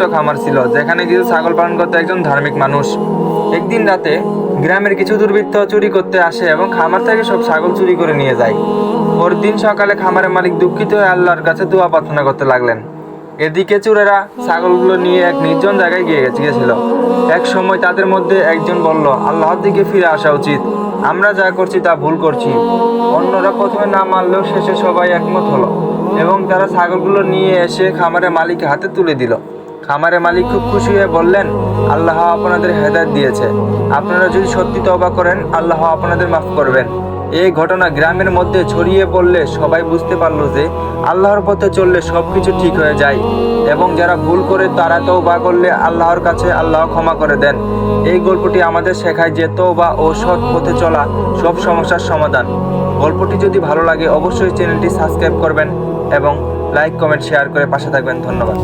ছোট খামার ছিল, যেখানে কিছু ছাগল পালন করতে একজন ধার্মিক মানুষ। একদিন রাতে গ্রামের কিছু দুর্বৃত্ত চুরি করতে আসে এবং খামার থেকে সব ছাগল চুরি করে নিয়ে যায়। পরদিন সকালে খামারের মালিক দুঃখিত হয়ে আল্লাহর কাছে দোয়া প্রার্থনা করতে লাগলেন। এদিকে চোরেরা ছাগলগুলো নিয়ে এক নির্জন জায়গায় গিয়েছিল। এক সময় তাদের মধ্যে একজন বলল, আল্লাহর দিকে ফিরে আসা উচিত, আমরা যা করছি তা ভুল করছি। অন্যরা প্রথমে না মানলেও শেষে সবাই একমত হলো এবং তারা ছাগলগুলো নিয়ে এসে খামারের মালিকের হাতে তুলে দিল। খামারের মালিক খুব খুশি হয়ে বললেন, আল্লাহ আপনাদের হেদায়েত দিয়েছে, আপনারা যদি সত্যি তওবা করেন আল্লাহ আপনাদের মাফ করবেন। এই ঘটনা গ্রামের মধ্যে ছড়িয়ে পড়লে সবাই বুঝতে পারলো যে আল্লাহর পথে চললে সবকিছু ঠিক হয়ে যায় এবং যারা ভুল করে তারা তওবা করলে আল্লাহর কাছে আল্লাহ ক্ষমা করে দেন। এই গল্পটি আমাদের শেখায় যে তওবা ও সৎ পথে চলা সব সমস্যার সমাধান। গল্পটি যদি ভালো লাগে অবশ্যই চ্যানেলটি সাবস্ক্রাইব করবেন এবং লাইক কমেন্ট শেয়ার করে পাশে থাকবেন। ধন্যবাদ।